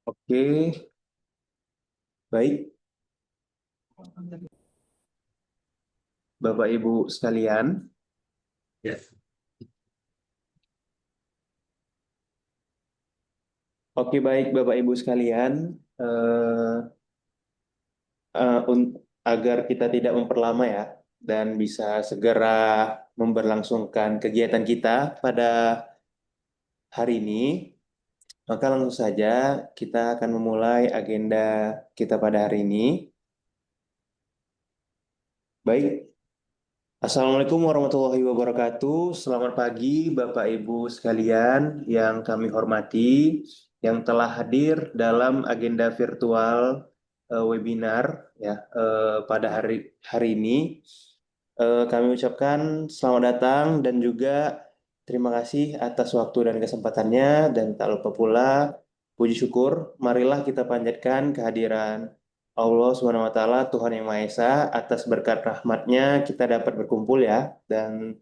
Oke, baik, Bapak Ibu sekalian. Ya. Oke, baik, Bapak Ibu sekalian. Eh, Agar kita tidak memperlama ya, dan bisa segera memberlangsungkan kegiatan kita pada hari ini, maka langsung saja kita akan memulai agenda kita pada hari ini. Baik, Assalamualaikum warahmatullahi wabarakatuh. Selamat pagi Bapak Ibu sekalian yang kami hormati, yang telah hadir dalam agenda virtual webinar ya pada hari ini. Kami ucapkan selamat datang dan juga terima kasih atas waktu dan kesempatannya, dan tak lupa pula puji syukur marilah kita panjatkan kehadiran Allah Subhanahu wa taala, Tuhan yang Maha Esa. Atas berkat rahmatnya kita dapat berkumpul ya, dan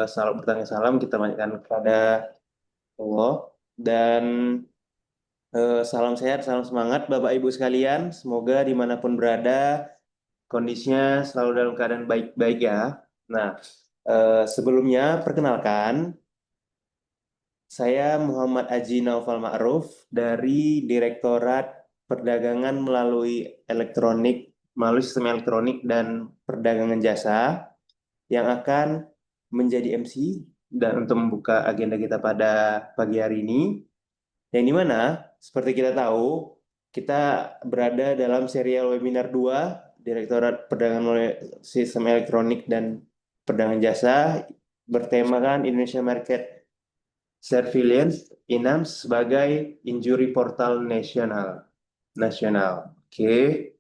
salam bertanya salam kita panjatkan kepada Allah, dan salam sehat, salam semangat Bapak Ibu sekalian. Semoga dimanapun berada kondisinya selalu dalam keadaan baik-baik ya. Nah, sebelumnya perkenalkan, saya Muhammad Aji Naufal Ma'ruf dari Direktorat Perdagangan melalui sistem elektronik dan perdagangan jasa, yang akan menjadi MC dan untuk membuka agenda kita pada pagi hari ini. Yang dimana, seperti kita tahu, kita berada dalam serial webinar 2 Direktorat Perdagangan melalui Sistem Elektronik dan Perdagangan Jasa, bertemakan Indonesia Market Surveillance INAMS sebagai injury portal nasional. Oke,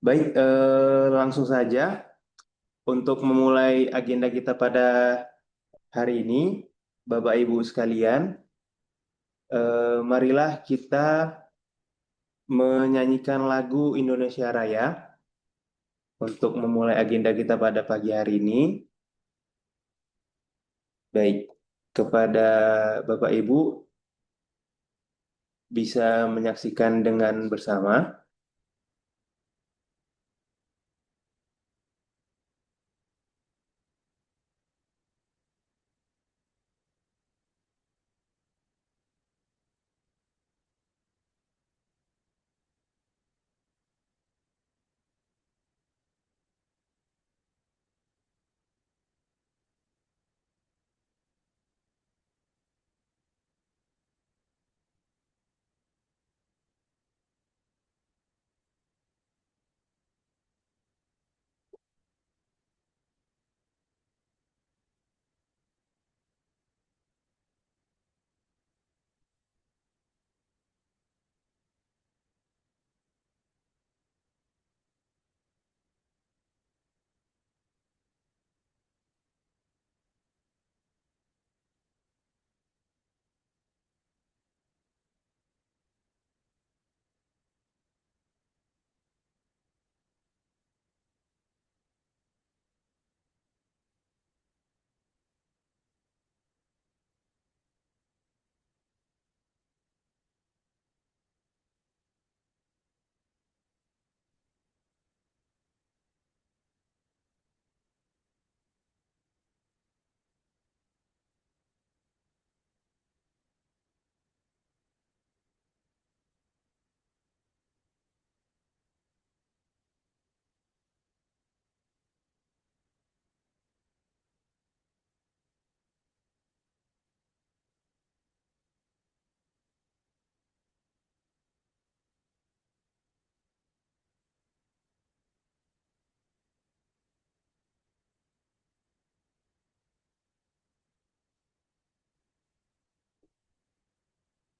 baik, langsung saja untuk memulai agenda kita pada hari ini, Bapak Ibu sekalian, marilah kita menyanyikan lagu Indonesia Raya untuk memulai agenda kita pada pagi hari ini. Baik, kepada Bapak Ibu bisa menyaksikan dengan bersama.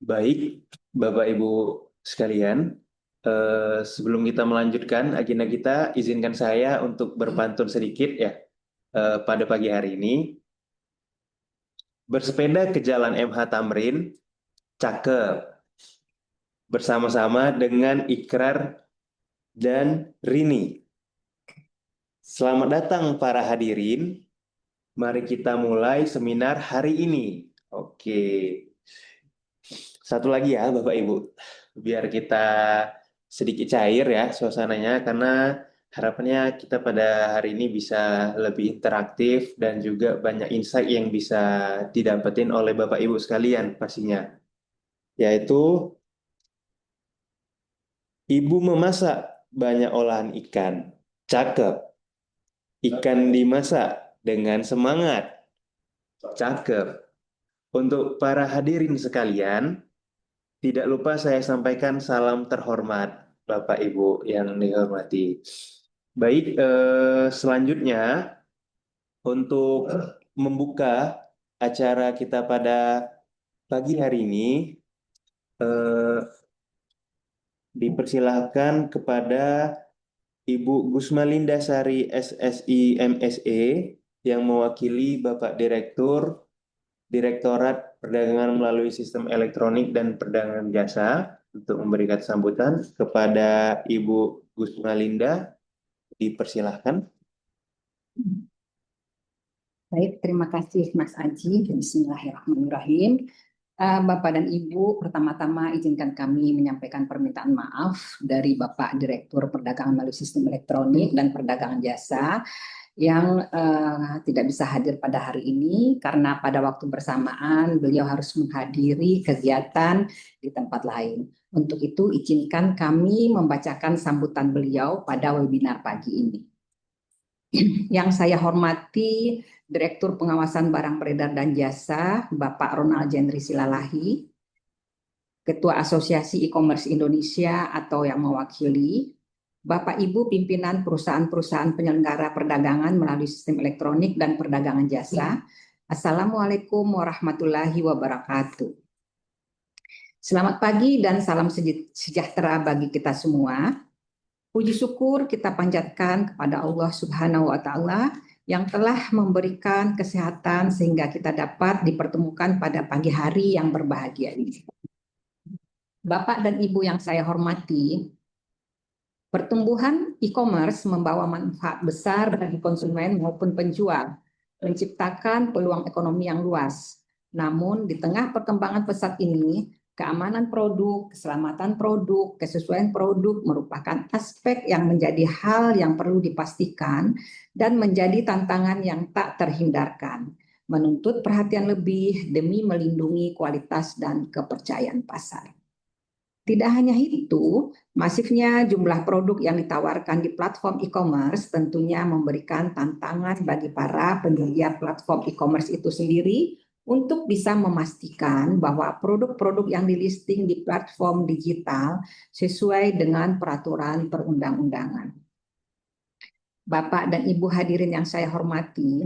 Baik, Bapak Ibu sekalian, sebelum kita melanjutkan agenda kita, izinkan saya untuk berpantun sedikit ya pada pagi hari ini. Bersepeda ke Jalan MH Tamrin, cakep, bersama-sama dengan Ikrar dan Rini. Selamat datang para hadirin, mari kita mulai seminar hari ini. Oke, Satu lagi ya Bapak Ibu, biar kita sedikit cair ya suasananya, karena harapannya kita pada hari ini bisa lebih interaktif dan juga banyak insight yang bisa didapetin oleh Bapak Ibu sekalian pastinya. Yaitu ibu memasak banyak olahan ikan. Cakep. Ikan dimasak dengan semangat. Cakep. Untuk para hadirin sekalian, tidak lupa saya sampaikan salam terhormat, Bapak Ibu yang dihormati. Baik, selanjutnya untuk membuka acara kita pada pagi hari ini, eh, dipersilahkan kepada Ibu Gusmalinda Sari SSI MSE yang mewakili Bapak Direktur Direktorat Perdagangan melalui Sistem Elektronik dan Perdagangan Jasa untuk memberikan sambutan kepada Ibu Gusmalinda. Dipersilahkan. Baik, terima kasih Mas Aji. Bismillahirrahmanirrahim. Bapak dan Ibu, pertama-tama izinkan kami menyampaikan permintaan maaf dari Bapak Direktur Perdagangan melalui Sistem Elektronik dan Perdagangan Jasa yang tidak bisa hadir pada hari ini karena pada waktu bersamaan beliau harus menghadiri kegiatan di tempat lain. Untuk itu, izinkan kami membacakan sambutan beliau pada webinar pagi ini. Yang saya hormati Direktur Pengawasan Barang Beredar dan Jasa, Bapak Ronald Jendri Silalahi, Ketua Asosiasi E-Commerce Indonesia atau yang mewakili, Bapak Ibu pimpinan perusahaan-perusahaan penyelenggara perdagangan melalui sistem elektronik dan perdagangan jasa. Assalamualaikum warahmatullahi wabarakatuh. Selamat pagi dan salam sejahtera bagi kita semua. Puji syukur kita panjatkan kepada Allah Subhanahu wa Ta'ala yang telah memberikan kesehatan sehingga kita dapat dipertemukan pada pagi hari yang berbahagia ini. Bapak dan Ibu yang saya hormati, pertumbuhan e-commerce membawa manfaat besar bagi konsumen maupun penjual, menciptakan peluang ekonomi yang luas. Namun di tengah perkembangan pesat ini, keamanan produk, keselamatan produk, kesesuaian produk merupakan aspek yang menjadi hal yang perlu dipastikan dan menjadi tantangan yang tak terhindarkan, menuntut perhatian lebih demi melindungi kualitas dan kepercayaan pasar. Tidak hanya itu, masifnya jumlah produk yang ditawarkan di platform e-commerce tentunya memberikan tantangan bagi para penyedia platform e-commerce itu sendiri untuk bisa memastikan bahwa produk-produk yang dilisting di platform digital sesuai dengan peraturan perundang-undangan. Bapak dan Ibu hadirin yang saya hormati,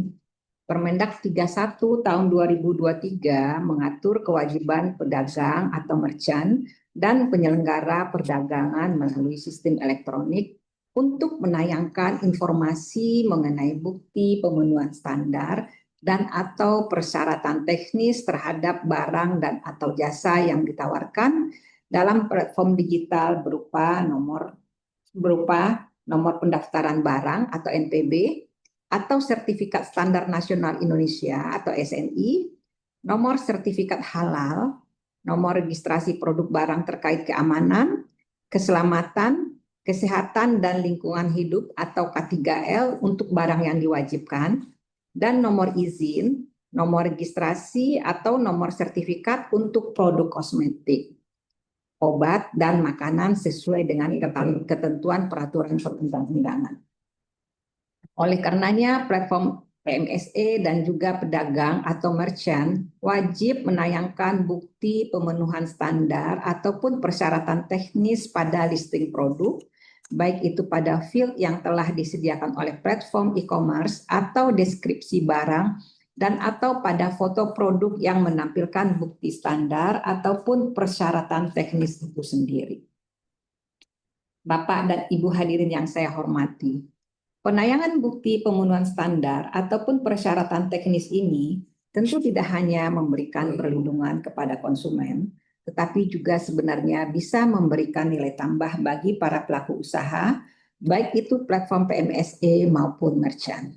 Permendak 31 tahun 2023 mengatur kewajiban pedagang atau merchant dan penyelenggara perdagangan melalui sistem elektronik untuk menayangkan informasi mengenai bukti pemenuhan standar dan atau persyaratan teknis terhadap barang dan atau jasa yang ditawarkan dalam platform digital berupa nomor pendaftaran barang atau NPB, atau Sertifikat Standar Nasional Indonesia atau SNI, nomor sertifikat halal, nomor registrasi produk barang terkait keamanan, keselamatan, kesehatan dan lingkungan hidup atau K3L untuk barang yang diwajibkan, dan nomor izin, nomor registrasi atau nomor sertifikat untuk produk kosmetik, obat, dan makanan sesuai dengan ketentuan peraturan perundang-undangan. Oleh karenanya, platform PMSE dan juga pedagang atau merchant wajib menayangkan bukti pemenuhan standar ataupun persyaratan teknis pada listing produk, baik itu pada field yang telah disediakan oleh platform e-commerce atau deskripsi barang dan atau pada foto produk yang menampilkan bukti standar ataupun persyaratan teknis itu sendiri. Bapak dan Ibu hadirin yang saya hormati, penayangan bukti pemenuhan standar ataupun persyaratan teknis ini tentu tidak hanya memberikan perlindungan kepada konsumen, tetapi juga sebenarnya bisa memberikan nilai tambah bagi para pelaku usaha, baik itu platform PMSE maupun merchant.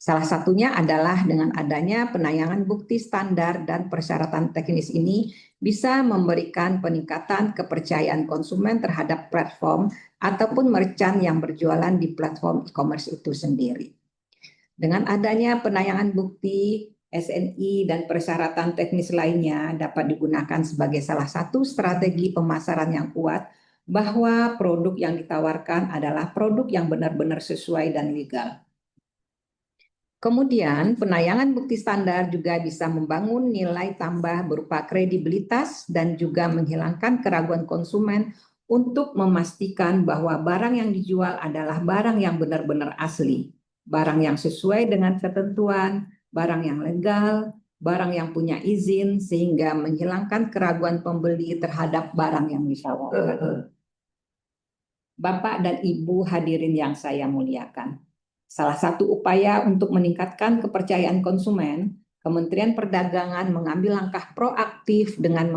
Salah satunya adalah dengan adanya penayangan bukti standar dan persyaratan teknis ini bisa memberikan peningkatan kepercayaan konsumen terhadap platform ataupun merchant yang berjualan di platform e-commerce itu sendiri. Dengan adanya penayangan bukti, SNI, dan persyaratan teknis lainnya dapat digunakan sebagai salah satu strategi pemasaran yang kuat bahwa produk yang ditawarkan adalah produk yang benar-benar sesuai dan legal. Kemudian, penayangan bukti standar juga bisa membangun nilai tambah berupa kredibilitas dan juga menghilangkan keraguan konsumen untuk memastikan bahwa barang yang dijual adalah barang yang benar-benar asli, barang yang sesuai dengan ketentuan, barang yang legal, barang yang punya izin, sehingga menghilangkan keraguan pembeli terhadap barang yang ditawarkan. Bapak dan Ibu hadirin yang saya muliakan. Salah satu upaya untuk meningkatkan kepercayaan konsumen, Kementerian Perdagangan mengambil langkah proaktif dengan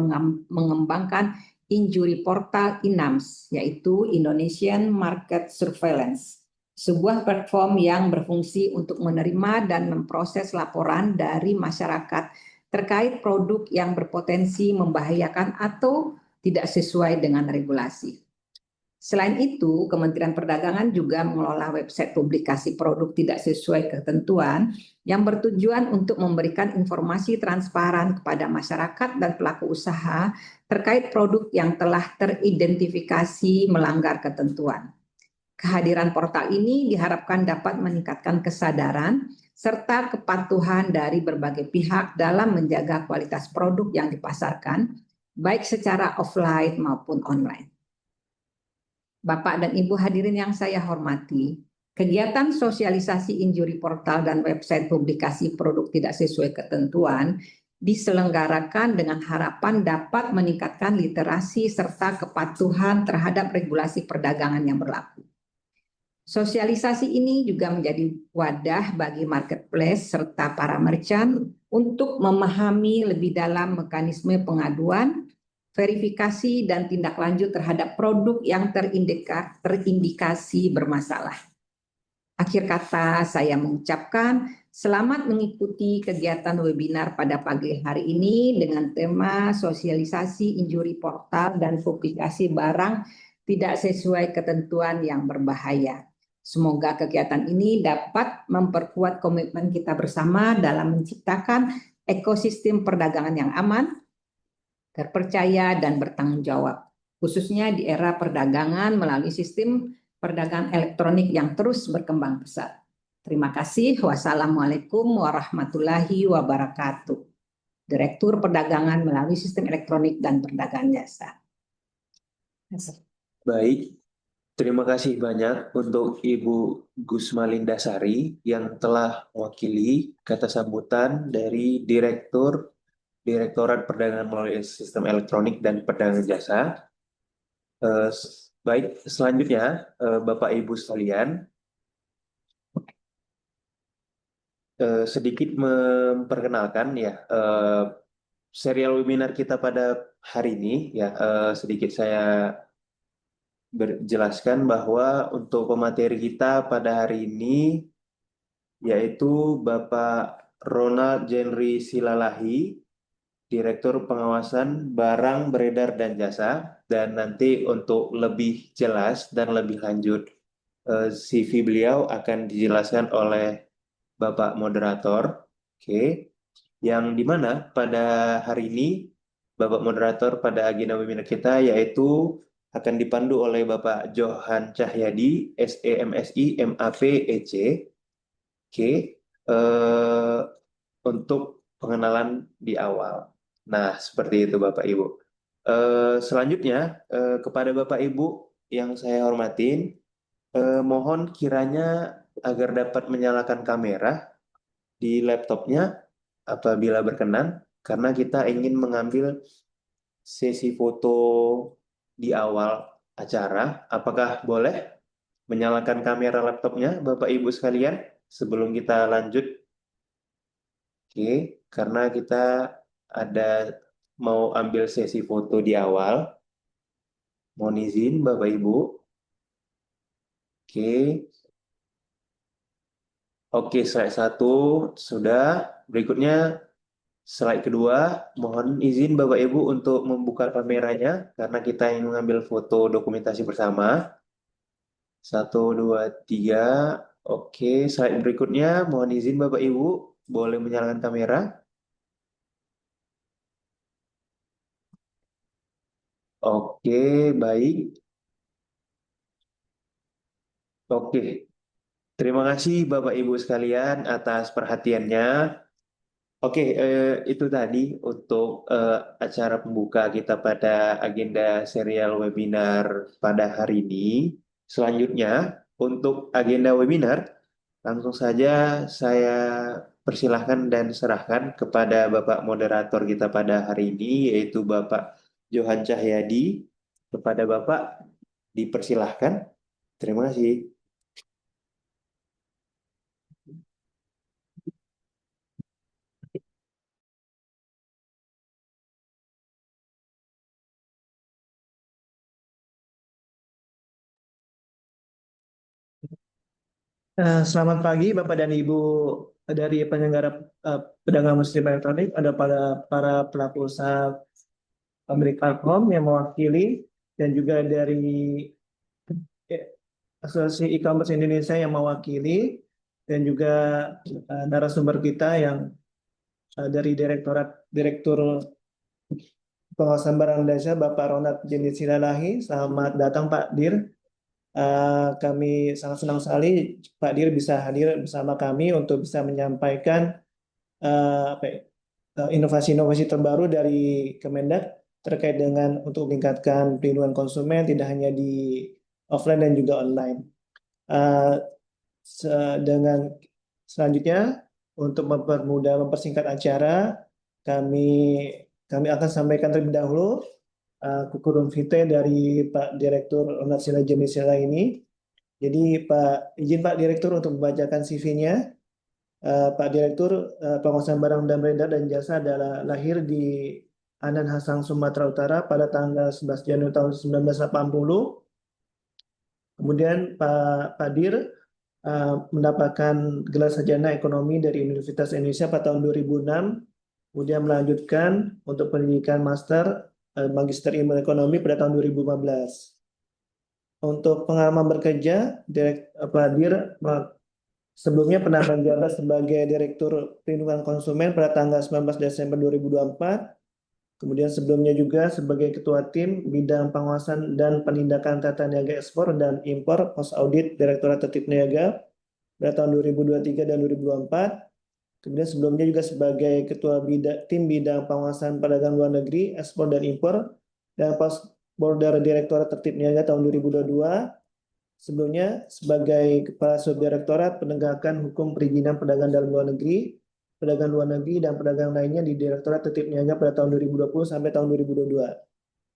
mengembangkan injury portal INAMS, yaitu Indonesian Market Surveillance, sebuah platform yang berfungsi untuk menerima dan memproses laporan dari masyarakat terkait produk yang berpotensi membahayakan atau tidak sesuai dengan regulasi. Selain itu, Kementerian Perdagangan juga mengelola website publikasi produk tidak sesuai ketentuan yang bertujuan untuk memberikan informasi transparan kepada masyarakat dan pelaku usaha terkait produk yang telah teridentifikasi melanggar ketentuan. Kehadiran portal ini diharapkan dapat meningkatkan kesadaran serta kepatuhan dari berbagai pihak dalam menjaga kualitas produk yang dipasarkan, baik secara offline maupun online. Bapak dan Ibu hadirin yang saya hormati, kegiatan sosialisasi injury portal dan website publikasi produk tidak sesuai ketentuan diselenggarakan dengan harapan dapat meningkatkan literasi serta kepatuhan terhadap regulasi perdagangan yang berlaku. Sosialisasi ini juga menjadi wadah bagi marketplace serta para merchant untuk memahami lebih dalam mekanisme pengaduan, verifikasi, dan tindak lanjut terhadap produk yang terindikasi bermasalah. Akhir kata, saya mengucapkan selamat mengikuti kegiatan webinar pada pagi hari ini dengan tema sosialisasi injury portal dan publikasi barang tidak sesuai ketentuan yang berbahaya. Semoga kegiatan ini dapat memperkuat komitmen kita bersama dalam menciptakan ekosistem perdagangan yang aman, terpercaya, dan bertanggung jawab, khususnya di era perdagangan melalui sistem perdagangan elektronik yang terus berkembang pesat. Terima kasih. Wassalamualaikum warahmatullahi wabarakatuh. Direktur Perdagangan melalui Sistem Elektronik dan Perdagangan Jasa. Baik, terima kasih banyak untuk Ibu Gusmalinda Sari yang telah mewakili kata sambutan dari Direktorat Perdagangan melalui Sistem Elektronik dan Perdagangan Jasa. Baik, selanjutnya Bapak Ibu sekalian, sedikit memperkenalkan ya serial webinar kita pada hari ini ya. Sedikit saya berjelaskan bahwa untuk pemateri kita pada hari ini yaitu Bapak Ronald Jenry Silalahi, Direktur Pengawasan Barang Beredar dan Jasa, dan nanti untuk lebih jelas dan lebih lanjut CV beliau akan dijelaskan oleh Bapak Moderator. Oke. Yang dimana pada hari ini Bapak Moderator pada agenda webinar kita yaitu akan dipandu oleh Bapak Johan Cahyadi, SEMSI, MAP, EC. Oke. Untuk pengenalan di awal. Nah, seperti itu Bapak Ibu. Selanjutnya, kepada Bapak Ibu yang saya hormatin, mohon kiranya agar dapat menyalakan kamera di laptopnya apabila berkenan, karena kita ingin mengambil sesi foto di awal acara. Apakah boleh menyalakan kamera laptopnya, Bapak Ibu sekalian, sebelum kita lanjut? Oke, karena kita ada mau ambil sesi foto di awal. Mohon izin Bapak Ibu. Oke. Oke, slide satu sudah. Berikutnya slide kedua. Mohon izin Bapak Ibu untuk membuka kameranya karena kita ingin mengambil foto dokumentasi bersama. Satu, dua, tiga. Oke, slide berikutnya. Mohon izin Bapak Ibu boleh menyalakan kamera. Oke, baik. Oke, terima kasih Bapak Ibu sekalian atas perhatiannya. Oke, itu tadi untuk acara pembuka kita pada agenda serial webinar pada hari ini. Selanjutnya, untuk agenda webinar, langsung saja saya persilahkan dan serahkan kepada Bapak moderator kita pada hari ini, yaitu Bapak Johan Cahyadi. Kepada Bapak, dipersilahkan. Terima kasih. Selamat pagi Bapak dan Ibu dari penyelenggara perdagangan muslim elektronik, ada para pelaku usaha pemilik platform yang mewakili dan juga dari eh, Asosiasi E-commerce Indonesia yang mewakili dan juga narasumber kita yang dari Direktur Pengawasan Barang dan Jasa Bapak Ronald Jenis Silalahi. Selamat datang Pak Dir. Kami sangat senang sekali Pak Dir bisa hadir bersama kami untuk bisa menyampaikan apa ya, inovasi-inovasi terbaru dari Kemendak terkait dengan untuk meningkatkan perlindungan konsumen tidak hanya di offline dan juga online. Uh, dengan selanjutnya untuk mempersingkat acara, kami kami akan sampaikan terlebih dahulu curriculum vitae dari Pak Direktur Nasional Jenisela ini. Jadi izin Pak Direktur untuk membacakan CV-nya. Pak Direktur Penguasaan Barang dan Beredar dan Jasa adalah lahir di Anan Hasang, Sumatera Utara pada tanggal 11 Januari tahun 1980. Kemudian Pak Dir mendapatkan gelar sarjana ekonomi dari Universitas Indonesia pada tahun 2006. Kemudian melanjutkan untuk pendidikan master Magister Ilmu Ekonomi pada tahun 2015. Untuk pengalaman bekerja, Pak Dir sebelumnya pernah menjabat sebagai Direktur Perlindungan Konsumen pada tanggal 19 Desember 2024. Kemudian sebelumnya juga sebagai Ketua Tim Bidang Pengawasan dan Penindakan Tata Niaga Ekspor dan Impor Pos Audit Direktorat Tertib Niaga pada tahun 2023 dan 2024. Kemudian sebelumnya juga sebagai Ketua Tim Bidang Pengawasan Perdagangan Luar Negeri, Ekspor dan Impor dan Pos Border Direktorat Tertib Niaga tahun 2022. Sebelumnya sebagai Kepala Subdirektorat Penegakan Hukum Perizinan Perdagangan Dalam Luar Negeri, Perdagangan Luar Negeri, dan Perdagangan lainnya di Direktorat Tertib Niaga pada tahun 2020 sampai tahun 2022.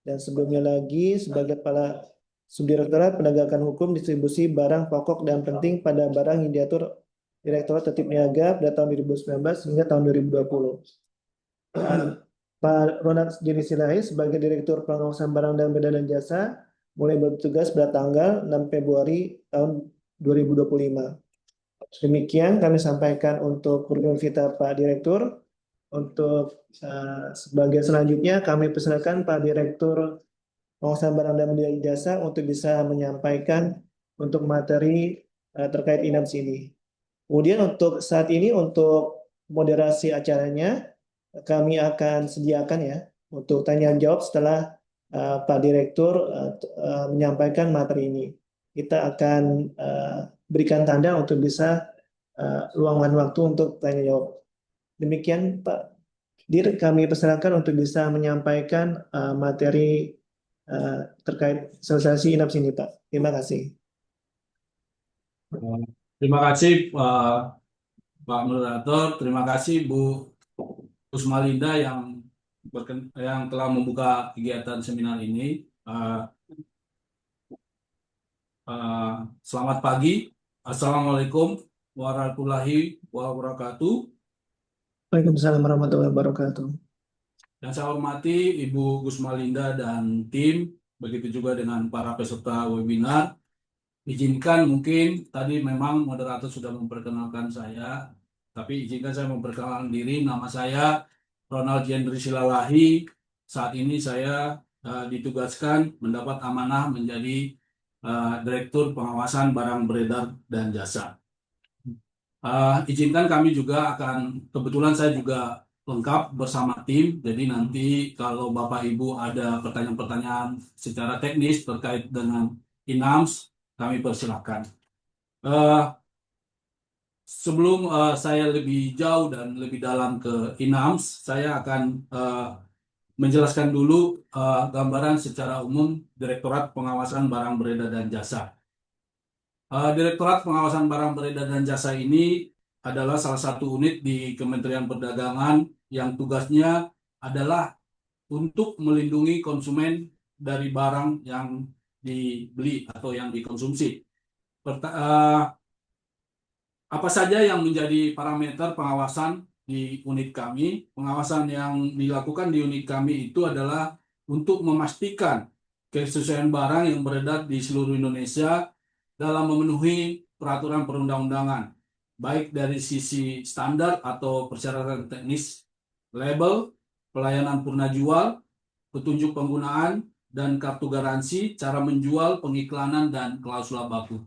Dan sebelumnya lagi sebagai Kepala Subdirektorat Penegakan Hukum Distribusi Barang Pokok dan Penting pada Barang yang diatur Direktorat Tertib Niaga pada tahun 2019 hingga tahun 2020. Pak Ronald Jenis Silahi sebagai Direktur Pengawasan Barang dan Benda dan Jasa mulai bertugas pada tanggal 6 Februari tahun 2025. Demikian kami sampaikan untuk kurikulum vitae Pak Direktur. Untuk sebagai selanjutnya kami persilakan Pak Direktur Pengawasan Barang dan Benda Jasa untuk bisa menyampaikan untuk materi terkait INAMS ini. Kemudian untuk saat ini untuk moderasi acaranya kami akan sediakan ya untuk tanya jawab setelah Pak Direktur menyampaikan materi ini. Kita akan berikan tanda untuk bisa luangkan waktu untuk tanya jawab. Demikian Pak Dir, kami persilakan untuk bisa menyampaikan materi terkait sosialisasi INAPS ini Pak. Terima kasih. Terima kasih Pak Moderator, terima kasih Bu Kusmalinda yang telah membuka kegiatan seminar ini. Selamat pagi, Assalamualaikum warahmatullahi wabarakatuh. Waalaikumsalam warahmatullahi wabarakatuh. Yang saya hormati Ibu Kusmalinda dan tim, begitu juga dengan para peserta webinar. Izinkan mungkin tadi memang moderator sudah memperkenalkan saya, tapi izinkan saya memperkenalkan diri. Nama saya Ronald Jendri Silalahi. Saat ini saya ditugaskan mendapat amanah menjadi Direktur Pengawasan Barang Beredar dan Jasa. Izinkan kami juga akan, kebetulan saya juga lengkap bersama tim, jadi nanti kalau Bapak Ibu ada pertanyaan-pertanyaan secara teknis terkait dengan INAMS, kami persilahkan. Eh, Sebelum saya lebih jauh dan lebih dalam ke INAMS, saya akan menjelaskan dulu gambaran secara umum Direktorat Pengawasan Barang Beredar dan Jasa. Direktorat Pengawasan Barang Beredar dan Jasa ini adalah salah satu unit di Kementerian Perdagangan yang tugasnya adalah untuk melindungi konsumen dari barang yang dibeli atau yang dikonsumsi. Apa saja yang menjadi parameter pengawasan di unit kami? Pengawasan yang dilakukan di unit kami itu adalah untuk memastikan kesesuaian barang yang beredar di seluruh Indonesia dalam memenuhi peraturan perundang-undangan, baik dari sisi standar atau persyaratan teknis, label, pelayanan purna jual, petunjuk penggunaan, dan kartu garansi, cara menjual, pengiklanan, dan klausula baku.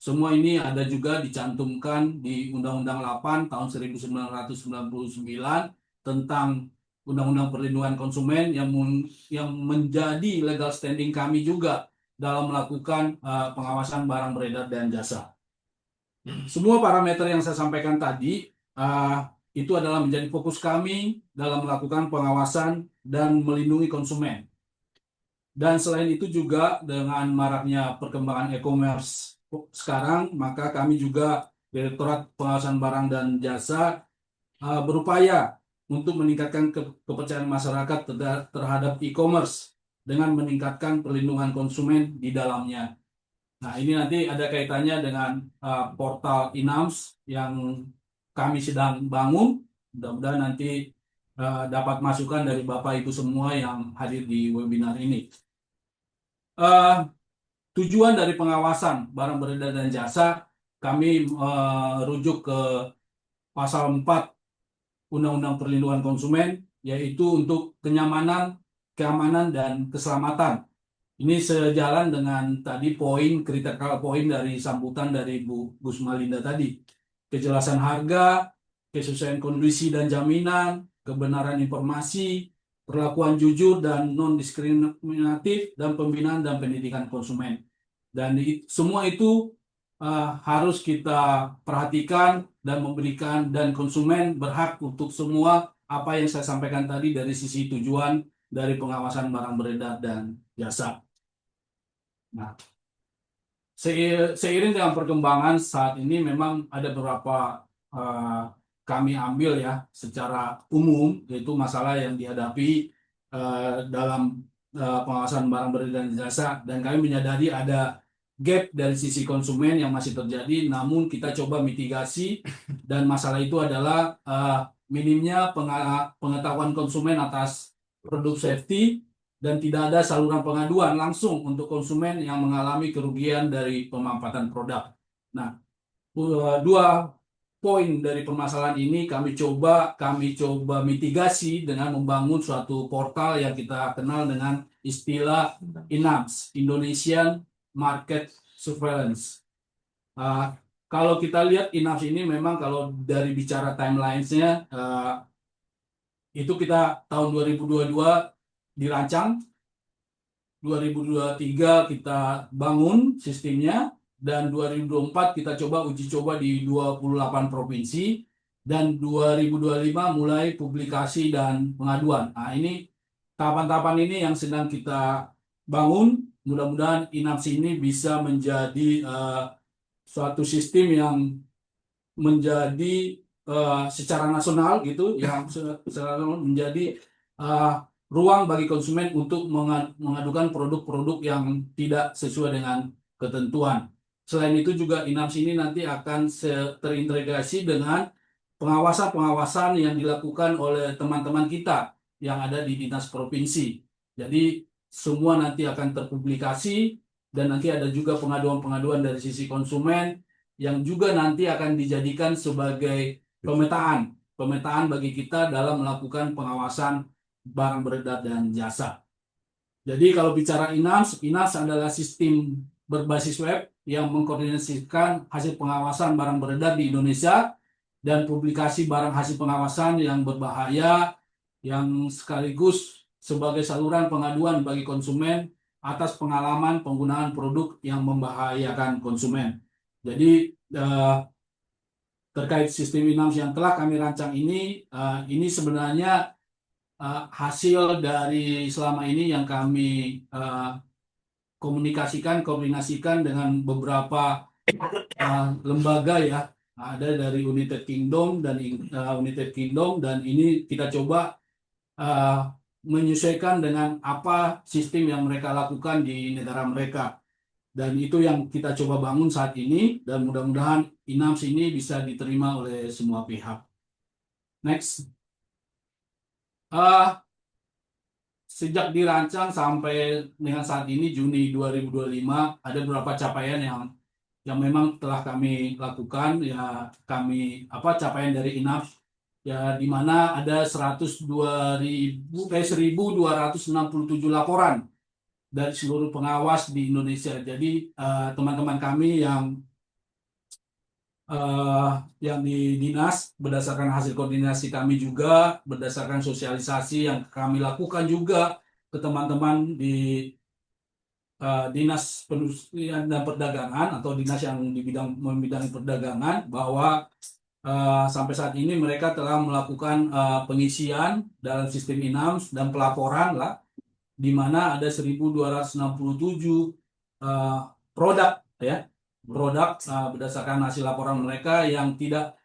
Semua ini ada juga dicantumkan di Undang-Undang 8 tahun 1999 tentang Undang-Undang Perlindungan Konsumen yang menjadi legal standing kami juga dalam melakukan pengawasan barang beredar dan jasa. Semua parameter yang saya sampaikan tadi itu adalah menjadi fokus kami dalam melakukan pengawasan dan melindungi konsumen. Dan selain itu juga dengan maraknya perkembangan e-commerce sekarang, maka kami juga Direktorat Pengawasan Barang dan Jasa berupaya untuk meningkatkan kepercayaan masyarakat terhadap e-commerce dengan meningkatkan perlindungan konsumen di dalamnya. Nah, ini nanti ada kaitannya dengan portal INAMS yang kami sedang bangun. Mudah-mudahan nanti dapat masukan dari Bapak Ibu semua yang hadir di webinar ini. Tujuan dari pengawasan barang beredar dan jasa, kami rujuk ke pasal 4 Undang-Undang Perlindungan Konsumen, yaitu untuk kenyamanan, keamanan, dan keselamatan. Ini sejalan dengan tadi critical point dari sambutan dari Bu Gusmalinda tadi. Kejelasan harga, kesesuaian kondisi dan jaminan, kebenaran informasi, perlakuan jujur dan non-diskriminatif, dan pembinaan dan pendidikan konsumen. Dan semua itu harus kita perhatikan dan memberikan, dan konsumen berhak untuk semua apa yang saya sampaikan tadi dari sisi tujuan dari pengawasan barang beredar dan jasa. Nah, seiring dengan perkembangan saat ini memang ada beberapa kami ambil ya secara umum, yaitu masalah yang dihadapi dalam pengawasan barang beredar dan jasa, dan kami menyadari ada gap dari sisi konsumen yang masih terjadi, namun kita coba mitigasi, dan masalah itu adalah minimnya pengetahuan konsumen atas produk safety, dan tidak ada saluran pengaduan langsung untuk konsumen yang mengalami kerugian dari pemanfaatan produk. Nah, dua poin dari permasalahan ini kami coba mitigasi dengan membangun suatu portal yang kita kenal dengan istilah INAMS, Indonesian Market Surveillance. Kalau kita lihat INAMS ini memang kalau dari bicara timelines-nya, itu kita tahun 2022 dirancang, 2023 kita bangun sistemnya, dan 2024 kita coba uji coba di 28 provinsi, dan 2025 mulai publikasi dan pengaduan. Nah, ini tahapan-tahapan ini yang sedang kita bangun. Mudah-mudahan INAMS ini bisa menjadi suatu sistem yang menjadi secara nasional gitu, yang secara menjadi ruang bagi konsumen untuk mengadukan produk-produk yang tidak sesuai dengan ketentuan. Selain itu juga INAMS ini nanti akan terintegrasi dengan pengawasan-pengawasan yang dilakukan oleh teman-teman kita yang ada di dinas provinsi. Jadi semua nanti akan terpublikasi, dan nanti ada juga pengaduan-pengaduan dari sisi konsumen yang juga nanti akan dijadikan sebagai pemetaan bagi kita dalam melakukan pengawasan barang beredar dan jasa. Jadi kalau bicara INAMS adalah sistem berbasis web yang mengkoordinasikan hasil pengawasan barang beredar di Indonesia dan publikasi barang hasil pengawasan yang berbahaya yang sekaligus sebagai saluran pengaduan bagi konsumen atas pengalaman penggunaan produk yang membahayakan konsumen. Jadi terkait sistem INAMS yang telah kami rancang ini sebenarnya hasil dari selama ini yang kami koordinasikan dengan beberapa lembaga ya, ada dari United Kingdom dan ini kita coba menyesuaikan dengan apa sistem yang mereka lakukan di negara mereka, dan itu yang kita coba bangun saat ini, dan mudah-mudahan INAMS ini bisa diterima oleh semua pihak. Next. Sejak dirancang sampai dengan saat ini Juni 2025 ada beberapa capaian yang memang telah kami lakukan ya, capaian dari INAF ya, di mana ada 102.267 laporan dari seluruh pengawas di Indonesia. Jadi teman-teman kami yang di dinas, berdasarkan hasil koordinasi kami juga, berdasarkan sosialisasi yang kami lakukan juga ke teman-teman di dinas perindustrian dan perdagangan atau dinas yang membidangi perdagangan, bahwa sampai saat ini mereka telah melakukan pengisian dalam sistem INAMS dan pelaporan lah, di mana ada 1.267 produk ya, berdasarkan hasil laporan mereka yang tidak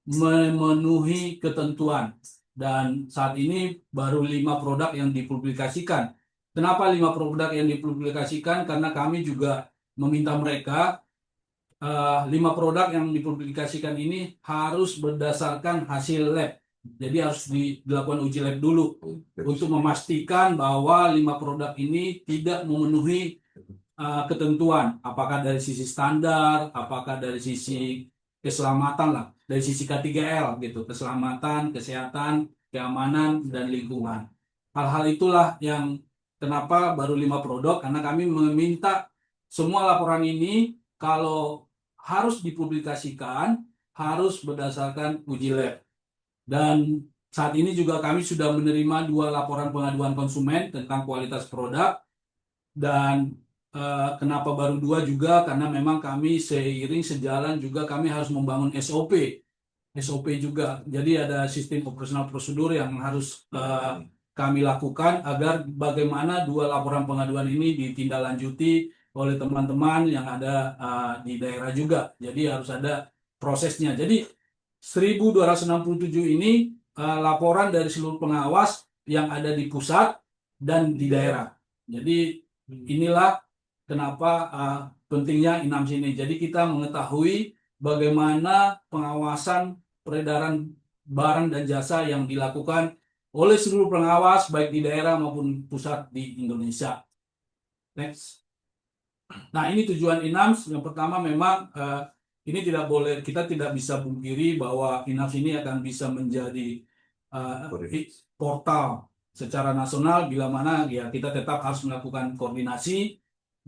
memenuhi ketentuan, dan saat ini baru 5 produk yang dipublikasikan. Kenapa 5 produk yang dipublikasikan? Karena kami juga meminta mereka 5 produk yang dipublikasikan ini harus berdasarkan hasil lab. Jadi harus dilakukan uji lab dulu untuk memastikan bahwa 5 produk ini tidak memenuhi ketentuan, apakah dari sisi standar, apakah dari sisi keselamatan lah, dari sisi K3L gitu, keselamatan, kesehatan, keamanan, dan lingkungan. Hal-hal itulah yang kenapa baru 5 produk, karena kami meminta semua laporan ini kalau harus dipublikasikan harus berdasarkan uji lab. Dan saat ini juga kami sudah menerima 2 laporan pengaduan konsumen tentang kualitas produk, dan kenapa baru 2 juga karena memang kami seiring sejalan juga kami harus membangun SOP juga. Jadi ada sistem operasional prosedur yang harus kami lakukan agar bagaimana 2 laporan pengaduan ini ditindaklanjuti oleh teman-teman yang ada di daerah juga. Jadi harus ada prosesnya. Jadi 1.267 ini laporan dari seluruh pengawas yang ada di pusat dan di daerah. Jadi inilah kenapa pentingnya INAMS ini. Jadi kita mengetahui bagaimana pengawasan peredaran barang dan jasa yang dilakukan oleh seluruh pengawas baik di daerah maupun pusat di Indonesia. Next. Nah, ini tujuan INAMS. Yang pertama memang ini kita tidak bisa pungkiri bahwa INAMS ini akan bisa menjadi portal secara nasional, bila mana ya kita tetap harus melakukan koordinasi,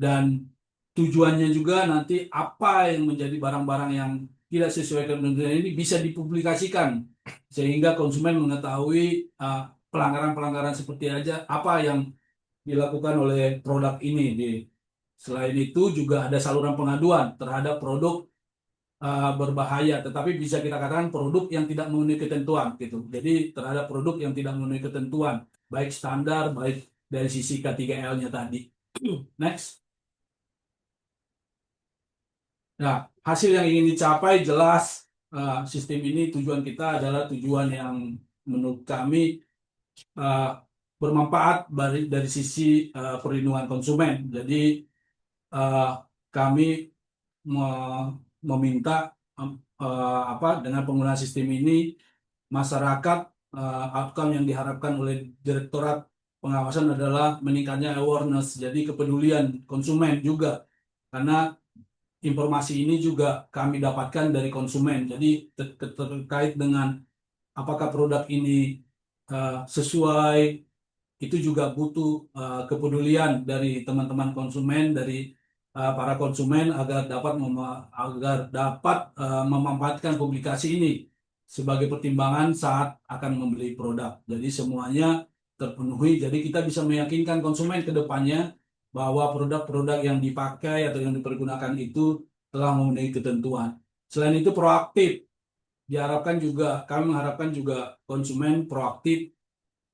dan tujuannya juga nanti apa yang menjadi barang-barang yang tidak sesuai dengan ini bisa dipublikasikan sehingga konsumen mengetahui pelanggaran-pelanggaran seperti apa yang dilakukan oleh produk ini. Selain itu juga ada saluran pengaduan terhadap produk berbahaya, tetapi bisa kita katakan produk yang tidak memenuhi ketentuan gitu. Jadi terhadap produk yang tidak memenuhi ketentuan, baik standar, baik dari sisi K3L-nya tadi. Next. Nah, hasil yang ingin dicapai jelas sistem ini tujuan kita adalah tujuan yang menurut kami bermanfaat dari sisi perlindungan konsumen. Jadi kami meminta dengan penggunaan sistem ini masyarakat, outcome yang diharapkan oleh Direktorat Pengawasan adalah meningkatnya awareness, jadi kepedulian konsumen juga karena informasi ini juga kami dapatkan dari konsumen. Jadi terkait dengan apakah produk ini sesuai, itu juga butuh kepedulian dari teman-teman konsumen, dari para konsumen agar dapat memanfaatkan publikasi ini sebagai pertimbangan saat akan membeli produk. Jadi semuanya terpenuhi. Jadi kita bisa meyakinkan konsumen ke depannya bahwa produk-produk yang dipakai atau yang dipergunakan itu telah memenuhi ketentuan. Selain itu proaktif. Kami mengharapkan juga konsumen proaktif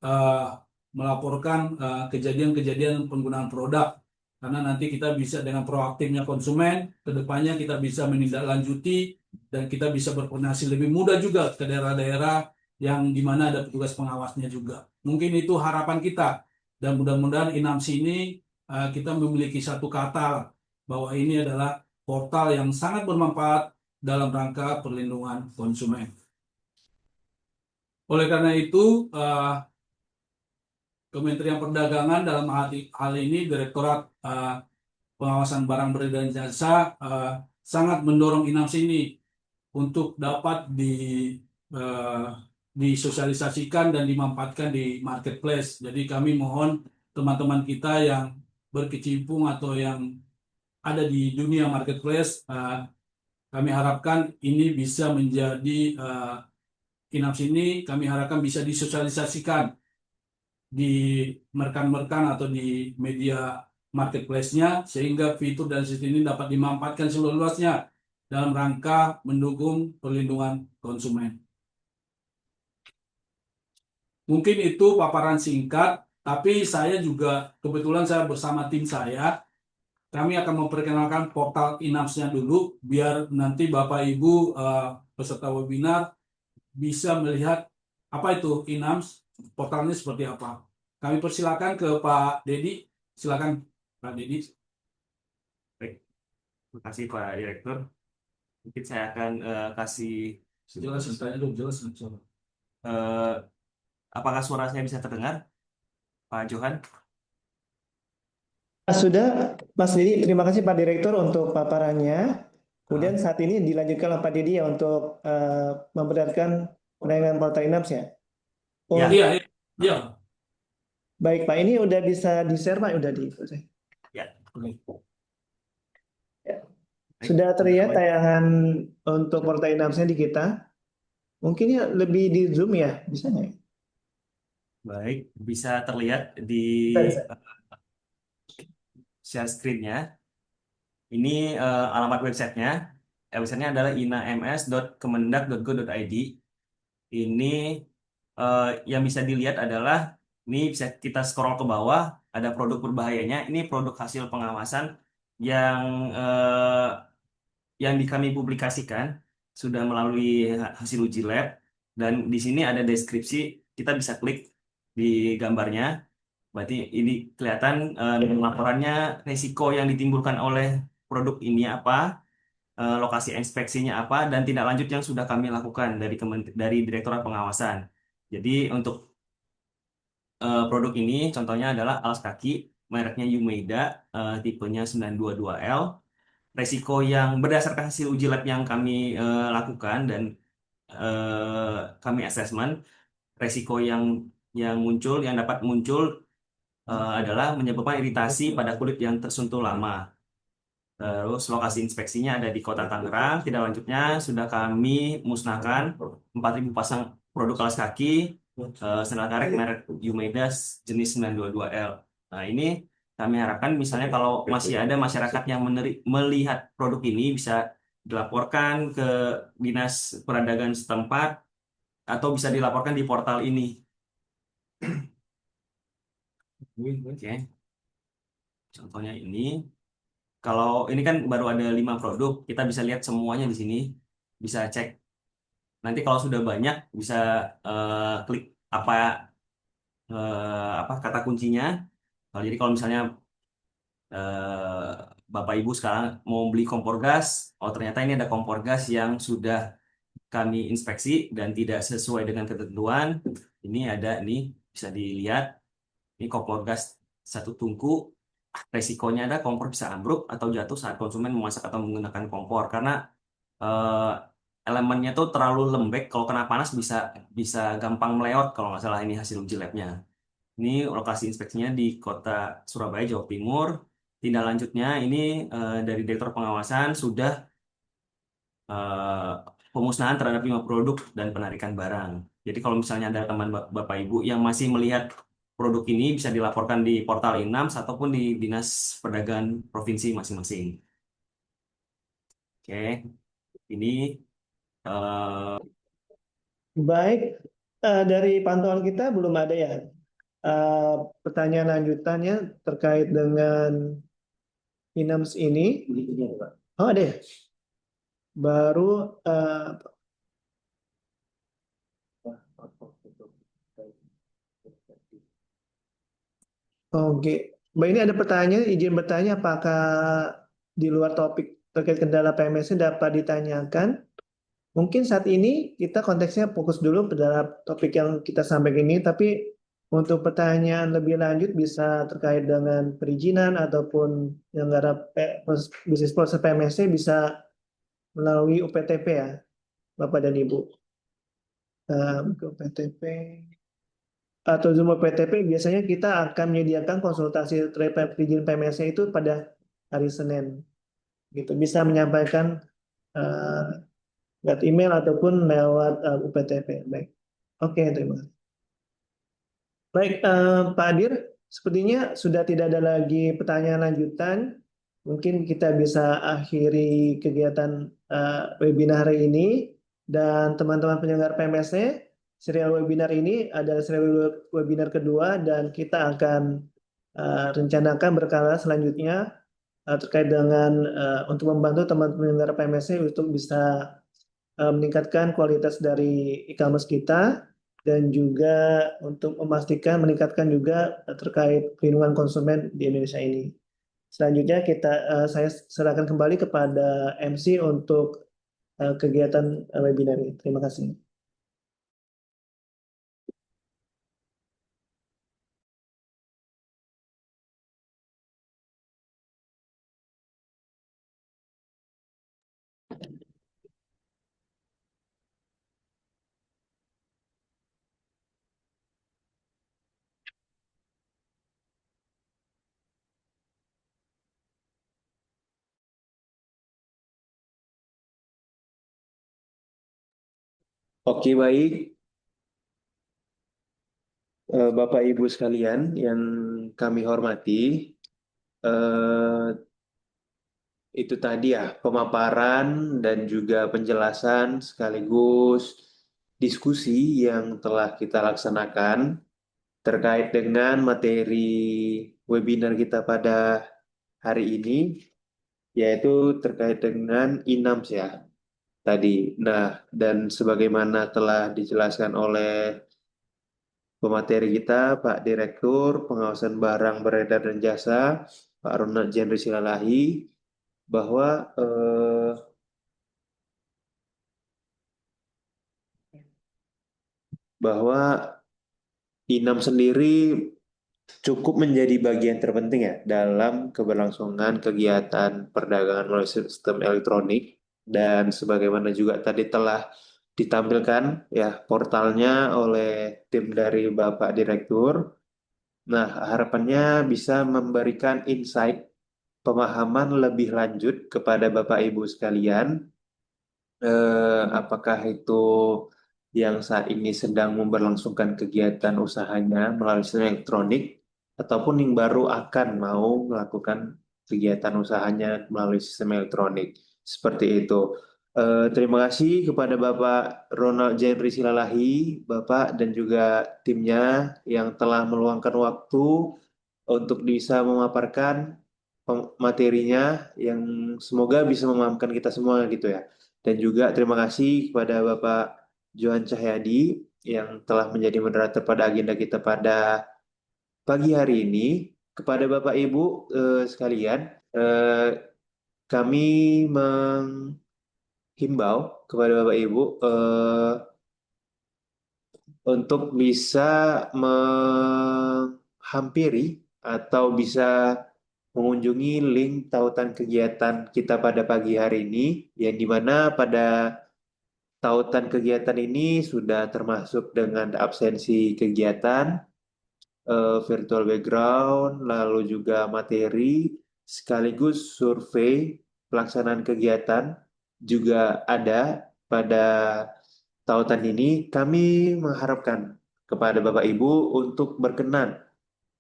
eh, melaporkan kejadian-kejadian penggunaan produk. Karena nanti kita bisa dengan proaktifnya konsumen, ke depannya kita bisa menindaklanjuti dan kita bisa berkoordinasi lebih mudah juga ke daerah-daerah yang di mana ada petugas pengawasnya juga. Mungkin itu harapan kita dan mudah-mudahan INAMS ini kita memiliki satu kata bahwa ini adalah portal yang sangat bermanfaat dalam rangka perlindungan konsumen. Oleh karena itu, Kementerian Perdagangan dalam hal ini Direktorat Pengawasan Barang Beredar dan Jasa sangat mendorong INAMS ini untuk dapat disosialisasikan dan dimanfaatkan di marketplace. Jadi kami mohon teman-teman kita yang berkecimpung atau yang ada di dunia marketplace, kami harapkan ini bisa menjadi INAMS ini kami harapkan bisa disosialisasikan di merkan-merkan atau di media marketplace-nya sehingga fitur dan sistem ini dapat dimanfaatkan seluas-luasnya dalam rangka mendukung perlindungan konsumen. Mungkin itu paparan singkat, tapi saya juga kebetulan saya bersama tim saya, kami akan memperkenalkan portal INAMS-nya dulu biar nanti Bapak Ibu peserta webinar bisa melihat apa itu INAMS, portalnya seperti apa. Kami persilakan ke Pak Dedi. Silakan Pak Dedi. Baik, terima kasih Pak Direktur. Mungkin saya akan kasih Jelas, tanya dulu, jelas. apakah suara saya bisa terdengar, Pak Johan? Sudah, Mas Didi, terima kasih Pak Direktur untuk paparannya. Kemudian saat ini dilanjutkan oleh Pak Didi ya untuk memperlihatkan penayangan portal INAMS ya. Oh, Ya. Iya, iya. baik Pak, ini udah bisa di-share Pak, udah di. Ya. Sudah terlihat tayangan untuk portal INAMS-nya di kita. Mungkin ya lebih di zoom ya, bisa nggak ya? Baik, bisa terlihat di Bisa. share screen-nya. Ini alamat websitenya. Websitenya adalah inams.kemendak.go.id. Ini yang bisa dilihat adalah, ini bisa kita scroll ke bawah, ada produk berbahayanya. Ini produk hasil pengawasan yang kami publikasikan sudah melalui hasil uji lab, dan di sini ada deskripsi. Kita bisa klik di gambarnya. Berarti ini kelihatan laporannya, risiko yang ditimbulkan oleh produk ini apa, lokasi inspeksinya apa, dan tindak lanjut yang sudah kami lakukan dari Direktorat Pengawasan. Jadi untuk produk ini contohnya adalah alas kaki, mereknya Yumeida, tipenya 922L. Resiko yang berdasarkan hasil uji lab yang kami lakukan dan kami assessment, resiko yang dapat muncul adalah menyebabkan iritasi pada kulit yang tersentuh lama. Terus lokasi inspeksinya ada di Kota Tangerang. Tidak lanjutnya sudah kami musnahkan 4.000 pasang produk alas kaki sandal karet merek Yumeida jenis 922L. Nah, ini kami harapkan misalnya kalau masih ada masyarakat yang melihat produk ini bisa dilaporkan ke Dinas Perdagangan setempat atau bisa dilaporkan di portal ini. Oke. Contohnya ini. Kalau ini kan baru ada 5 produk, kita bisa lihat semuanya di sini, bisa cek. Nanti kalau sudah banyak bisa klik apa kata kuncinya. Jadi kalau misalnya Bapak Ibu sekarang mau beli kompor gas, oh ternyata ini ada kompor gas yang sudah kami inspeksi dan tidak sesuai dengan ketentuan. Ini ada nih, bisa dilihat. Ini kompor gas 1 tungku resikonya ada kompor bisa ambruk atau jatuh saat konsumen memasak atau menggunakan kompor karena eh, elemennya tuh terlalu lembek, kalau kena panas bisa bisa gampang melewat kalau nggak salah ini hasil uji labnya. Ini lokasi inspeksinya di Kota Surabaya, Jawa Timur. Tindak lanjutnya ini dari Direktur Pengawasan sudah eh, pemusnahan terhadap 5 produk dan penarikan barang. Jadi kalau misalnya ada teman Bapak Ibu yang masih melihat produk ini bisa dilaporkan di portal Inams ataupun di Dinas Perdagangan Provinsi masing-masing. Oke, ini eh, Baik, dari pantauan kita belum ada ya eh, pertanyaan lanjutannya terkait dengan INAMS ini. Oh ada ya? Baru oke. Mbak ini ada pertanyaan, izin bertanya apakah di luar topik terkait kendala PMS-nya dapat ditanyakan? Mungkin saat ini kita konteksnya fokus dulu pada topik yang kita sampaikan ini, tapi untuk pertanyaan lebih lanjut bisa terkait dengan perizinan ataupun yang bisnis proses PMS-nya bisa melalui UPTP ya, Bapak dan Ibu. Ke UPTP atau Zoom UPTP biasanya kita akan menyediakan konsultasi terkait perizinan PMS-nya itu pada hari Senin. Gitu. Bisa menyampaikan uh, lewat email ataupun lewat UPTP. Baik. Oke, terima kasih. Baik, Pak Adir, sepertinya sudah tidak ada lagi pertanyaan lanjutan. Mungkin kita bisa akhiri kegiatan webinar hari ini. Dan teman-teman penyelenggara PMS-nya, serial webinar ini adalah serial webinar kedua dan kita akan rencanakan berkala selanjutnya terkait dengan untuk membantu teman-teman penyelenggara PMS-nya untuk bisa meningkatkan kualitas dari e-commerce kita dan juga untuk memastikan meningkatkan juga terkait perlindungan konsumen di Indonesia ini. Selanjutnya saya serahkan kembali kepada MC untuk kegiatan webinar ini. Terima kasih. Oke, baik. Bapak Ibu sekalian yang kami hormati, eh, itu tadi ya pemaparan dan juga penjelasan sekaligus diskusi yang telah kita laksanakan terkait dengan materi webinar kita pada hari ini, yaitu terkait dengan INAMS ya tadi. Nah, dan sebagaimana telah dijelaskan oleh pemateri kita, Pak Direktur Pengawasan Barang Beredar dan Jasa, Pak Ronald Jenry Silalahi, bahwa bahwa INAM sendiri cukup menjadi bagian terpenting ya dalam keberlangsungan kegiatan perdagangan melalui sistem elektronik dan sebagaimana juga tadi telah ditampilkan ya portalnya oleh tim dari Bapak Direktur. Nah, harapannya bisa memberikan insight pemahaman lebih lanjut kepada Bapak Ibu sekalian, apakah itu yang saat ini sedang memberlangsungkan kegiatan usahanya melalui sistem elektronik ataupun yang baru akan mau melakukan kegiatan usahanya melalui sistem elektronik. Seperti itu. Terima kasih kepada Bapak Ronald Jenry Silalahi, Bapak dan juga timnya yang telah meluangkan waktu untuk bisa memaparkan materinya yang semoga bisa memahamkan kita semua gitu ya. Dan juga terima kasih kepada Bapak Johan Cahyadi yang telah menjadi moderator pada agenda kita pada pagi hari ini. Kepada Bapak Ibu sekalian, kami menghimbau kepada Bapak Ibu untuk bisa menghampiri atau bisa mengunjungi link tautan kegiatan kita pada pagi hari ini, yang dimana pada tautan kegiatan ini sudah termasuk dengan absensi kegiatan, virtual background, lalu juga materi, sekaligus survei pelaksanaan kegiatan juga ada pada tautan ini. Kami mengharapkan kepada Bapak Ibu untuk berkenan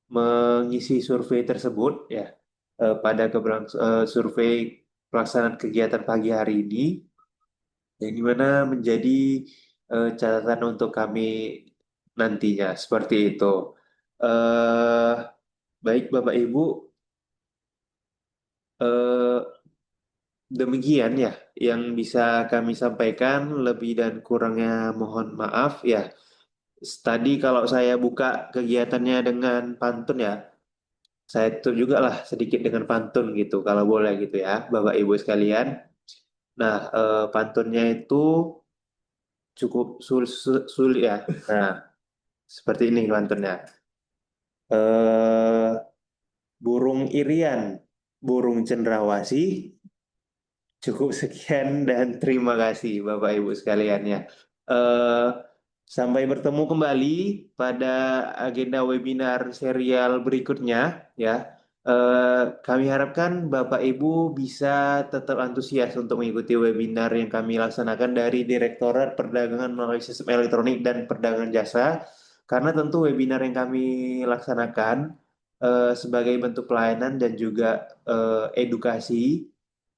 mengisi survei tersebut ya, pada survei pelaksanaan kegiatan pagi hari ini, yang dimana menjadi catatan untuk kami nantinya seperti itu. Eh, Baik Bapak Ibu, eh, demikian ya yang bisa kami sampaikan. Lebih dan kurangnya mohon maaf ya. Tadi kalau saya buka kegiatannya dengan pantun ya, saya tutup juga lah sedikit dengan pantun gitu, kalau boleh gitu ya, Bapak Ibu sekalian. Nah, pantunnya itu cukup sulit ya. Nah, seperti ini pantunnya. Eh, Burung irian, burung cendrawasih. Cukup sekian dan terima kasih Bapak Ibu sekalian ya. Eh, Sampai bertemu kembali pada agenda webinar serial berikutnya ya. Kami harapkan Bapak Ibu bisa tetap antusias untuk mengikuti webinar yang kami laksanakan dari Direktorat Perdagangan melalui Sistem Elektronik dan Perdagangan Jasa. Karena tentu webinar yang kami laksanakan sebagai bentuk pelayanan dan juga edukasi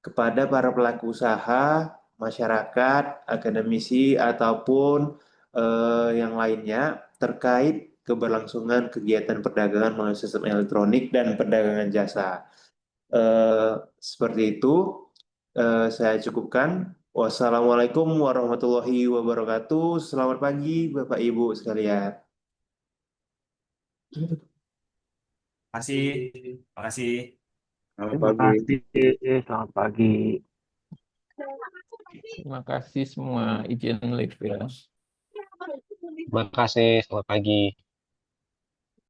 kepada para pelaku usaha, masyarakat, akademisi, ataupun yang lainnya terkait keberlangsungan kegiatan perdagangan melalui sistem elektronik dan perdagangan jasa. Seperti itu, saya cukupkan. Wassalamualaikum warahmatullahi wabarakatuh. Selamat pagi, Bapak Ibu sekalian. Makasih, makasih. Selamat Terima pagi. kasih. Selamat pagi. Terima kasih semua izin live ya. Terima kasih, selamat pagi.